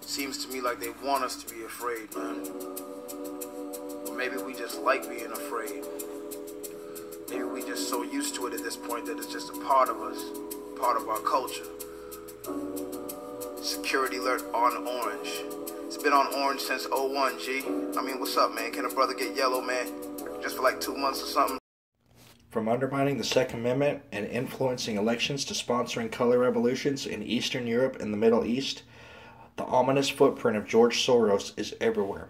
Seems to me like they want us to be afraid, man. Or maybe we just like being afraid. Maybe we just so used to it at this point that it's just a part of us, part of our culture. Security alert on orange. It's been on orange since '01, G. I mean, what's up, man? Can a brother get yellow, man? Just for like 2 months or something? From undermining the Second Amendment and influencing elections to sponsoring color revolutions in Eastern Europe and the Middle East, the ominous footprint of George Soros is everywhere.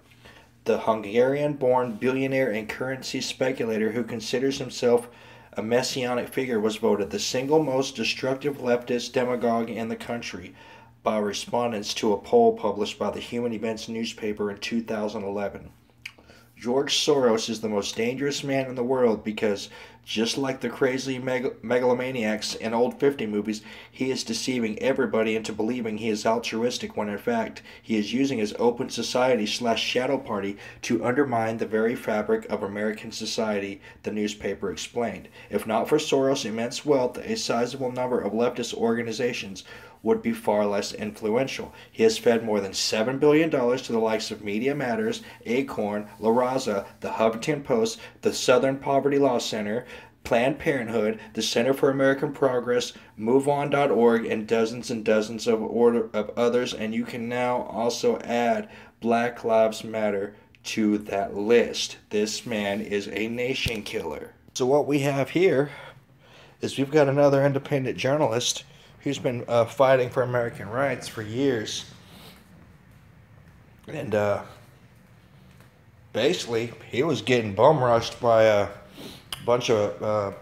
The Hungarian-born billionaire and currency speculator who considers himself a messianic figure was voted the single most destructive leftist demagogue in the country by respondents to a poll published by the Human Events newspaper in 2011. George Soros is the most dangerous man in the world because, just like the crazy megalomaniacs in old 50 movies, he is deceiving everybody into believing he is altruistic when in fact he is using his open society / shadow party to undermine the very fabric of American society, the newspaper explained. If not for Soros' immense wealth, a sizable number of leftist organizations would be far less influential. He has fed more than $7 billion to the likes of Media Matters, Acorn, La Raza, the Huffington Post, the Southern Poverty Law Center, Planned Parenthood, the Center for American Progress, MoveOn.org, and dozens of others, and you can now also add Black Lives Matter to that list. This man is a nation killer. So what we have here is we've got another independent journalist who's been fighting for American rights for years. And basically, he was getting bum rushed by a bunch of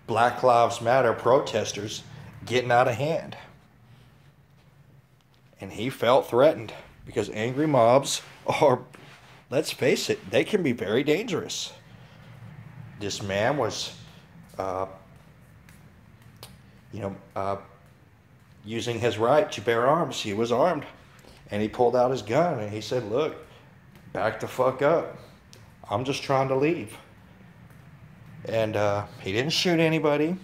Black Lives Matter protesters getting out of hand. And he felt threatened because angry mobs are, let's face it, they can be very dangerous. This man was using his right to bear arms. He was armed, and he pulled out his gun, and he said, look, back the fuck up. I'm just trying to leave. And he didn't shoot anybody.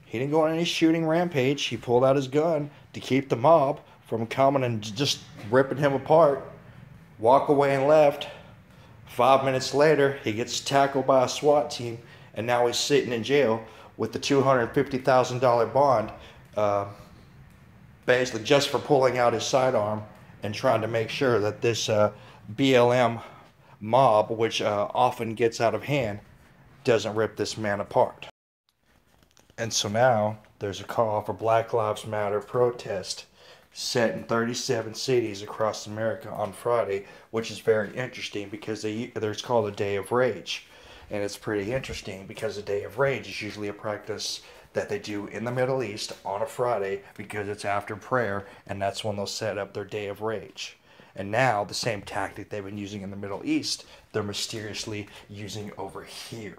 He didn't go on any shooting rampage. He pulled out his gun to keep the mob from coming and just ripping him apart. Walk away and left. 5 minutes later, he gets tackled by a SWAT team, and now he's sitting in jail with the $250,000 bond, basically just for pulling out his sidearm and trying to make sure that this BLM mob, which often gets out of hand, doesn't rip this man apart. And so now there's a call for Black Lives Matter protest set in 37 cities across America on Friday, which is very interesting because there's called a Day of Rage. And it's pretty interesting because a Day of Rage is usually a practice that they do in the Middle East on a Friday because it's after prayer, and that's when they'll set up their Day of Rage. And now the same tactic they've been using in the Middle East, they're mysteriously using over here.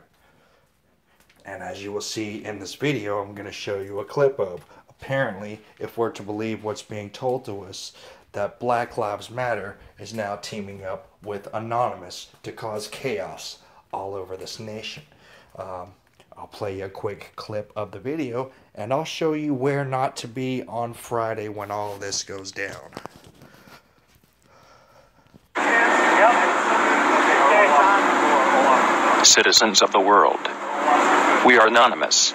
And as you will see in this video, I'm going to show you a clip of. Apparently, if we're to believe what's being told to us, that Black Lives Matter is now teaming up with Anonymous to cause chaos all over this nation. I'll play you a quick clip of the video, and I'll show you where not to be on Friday when all of this goes down. Citizens of the world, we are anonymous.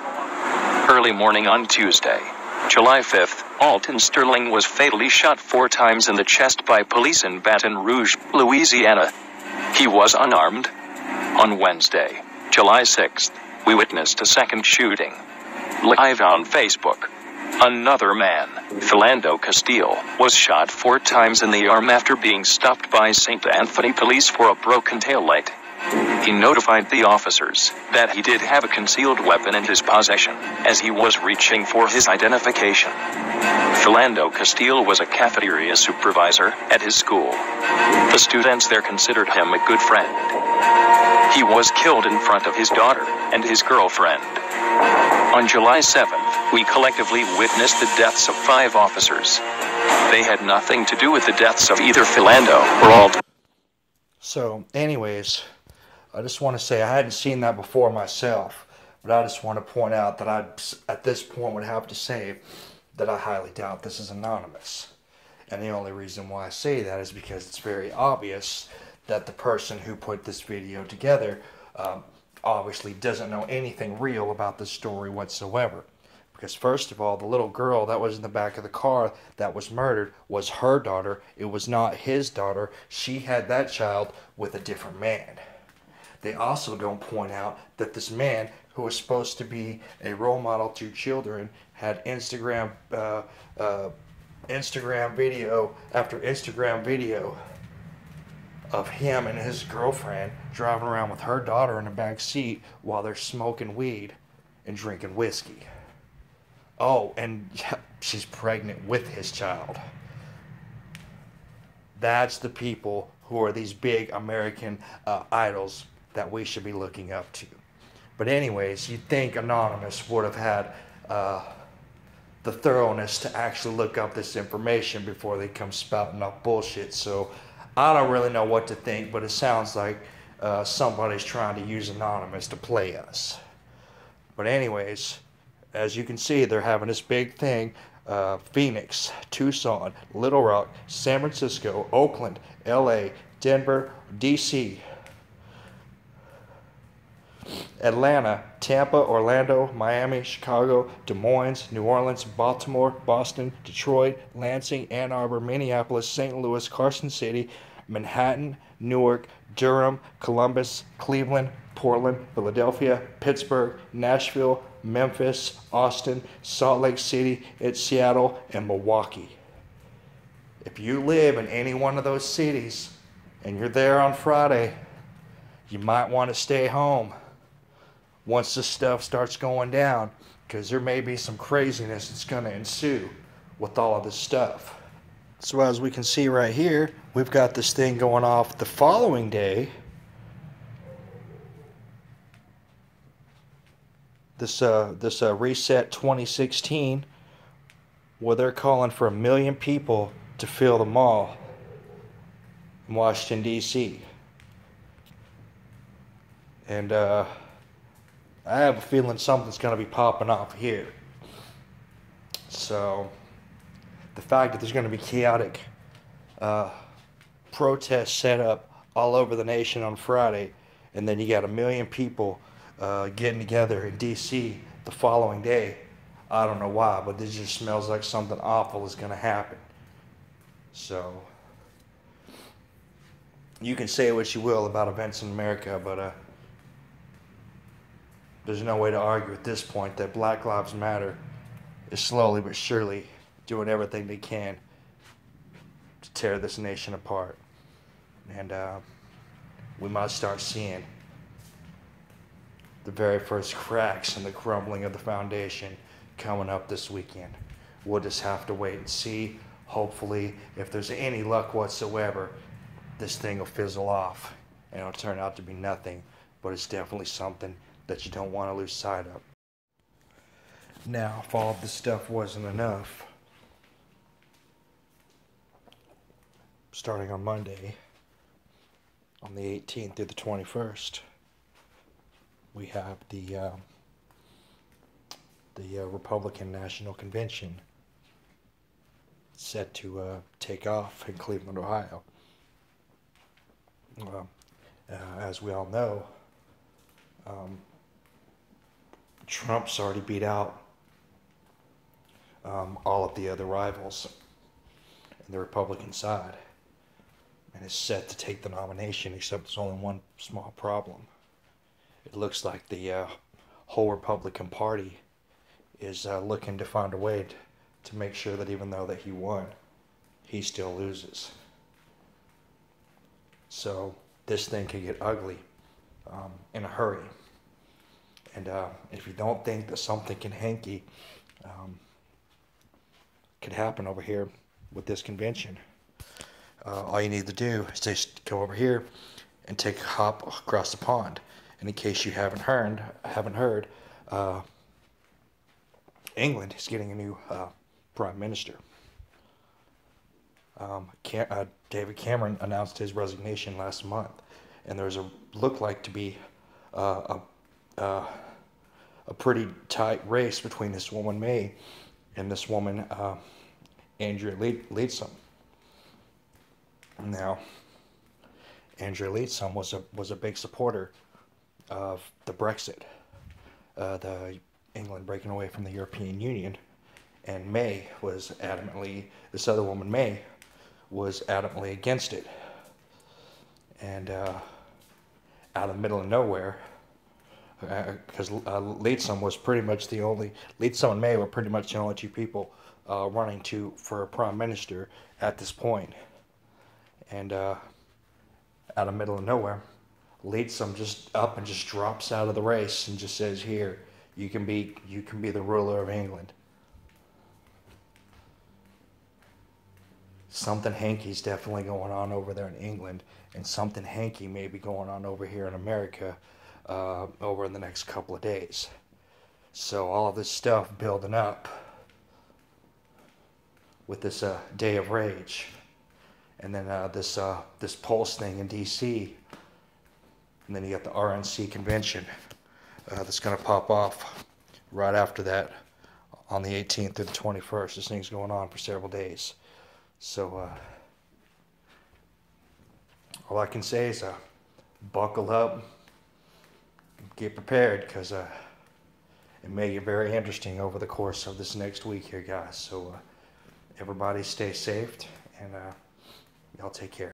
Early morning on Tuesday, July 5th, Alton Sterling was fatally shot 4 times in the chest by police in Baton Rouge, Louisiana. He was unarmed. On Wednesday, July 6th, we witnessed a second shooting. Live on Facebook. Another man, Philando Castile, was shot 4 times in the arm after being stopped by St. Anthony police for a broken taillight. He notified the officers that he did have a concealed weapon in his possession, as he was reaching for his identification. Philando Castile was a cafeteria supervisor at his school. The students there considered him a good friend. He was killed in front of his daughter and his girlfriend. On July 7th, we collectively witnessed the deaths of 5 officers. They had nothing to do with the deaths of either Philando or Alton. So, anyways, I just want to say I hadn't seen that before myself, but I just want to point out that I, at this point, would have to say that I highly doubt this is anonymous. And the only reason why I say that is because it's very obvious that the person who put this video together obviously doesn't know anything real about this story whatsoever. Because first of all, the little girl that was in the back of the car that was murdered was her daughter. It was not his daughter. She had that child with a different man. They also don't point out that this man, who was supposed to be a role model to children, had Instagram video after Instagram video of him and his girlfriend driving around with her daughter in the back seat while they're smoking weed and drinking whiskey. Oh, and she's pregnant with his child. That's the people who are these big American idols that we should be looking up to. But anyways, you'd think Anonymous would have had the thoroughness to actually look up this information before they come spouting off bullshit. So I don't really know what to think, but it sounds like somebody's trying to use Anonymous to play us. But anyways, as you can see, they're having this big thing. Phoenix, Tucson, Little Rock, San Francisco, Oakland, LA, Denver, DC, Atlanta, Tampa, Orlando, Miami, Chicago, Des Moines, New Orleans, Baltimore, Boston, Detroit, Lansing, Ann Arbor, Minneapolis, St. Louis, Carson City, Manhattan, Newark, Durham, Columbus, Cleveland, Portland, Philadelphia, Pittsburgh, Nashville, Memphis, Austin, Salt Lake City, Seattle, and Milwaukee. If you live in any one of those cities and you're there on Friday, you might want to stay home once this stuff starts going down, because there may be some craziness that's going to ensue with all of this stuff. So as we can see right here, we've got this thing going off the following day. This Reset 2016, where they're calling for 1 million people to fill the mall in Washington, D.C. And I have a feeling something's going to be popping off here. So the fact that there's going to be chaotic protests set up all over the nation on Friday, and then you got 1 million people getting together in D.C. the following day, I don't know why, but this just smells like something awful is going to happen. So you can say what you will about events in America, but there's no way to argue at this point that Black Lives Matter is slowly but surely doing everything they can to tear this nation apart. And we might start seeing the very first cracks in the crumbling of the foundation coming up this weekend. We'll just have to wait and see. Hopefully, if there's any luck whatsoever, this thing will fizzle off and it'll turn out to be nothing, but it's definitely something that you don't want to lose sight of. Now, if all of this stuff wasn't enough, starting on Monday, on the 18th through the 21st, we have the Republican National Convention set to take off in Cleveland, Ohio. As we all know, Trump's already beat out all of the other rivals in the Republican side and is set to take the nomination, except there's only one small problem. It looks like the whole Republican Party is looking to find a way to make sure that even though that he won, he still loses. So this thing could get ugly in a hurry. And if you don't think that something hanky could happen over here with this convention, all you need to do is just go over here and take a hop across the pond. And in case you haven't heard, England is getting a new prime minister. David Cameron announced his resignation last month, and there's looked like to be a pretty tight race between this woman May and this woman, Andrea Leadsom. Now, Andrea Leadsom was a big supporter of the Brexit, the England breaking away from the European Union, and May was adamantly, this other woman, May, was adamantly against it. And out of the middle of nowhere, because Leadsom was pretty much the only, Leadsom and May were pretty much the only two people running for a prime minister at this point. And out of the middle of nowhere, Leadsom just up and just drops out of the race and just says, "Here, you can be the ruler of England." Something hanky's definitely going on over there in England, and something hanky may be going on over here in America over in the next couple of days. So all of this stuff building up with this day of rage, and then this Pulse thing in D.C., and then you got the RNC convention that's going to pop off right after that on the 18th to the 21st. This thing's going on for several days. So all I can say is buckle up, get prepared, because it may get very interesting over the course of this next week here, guys. So everybody stay safe, and y'all take care.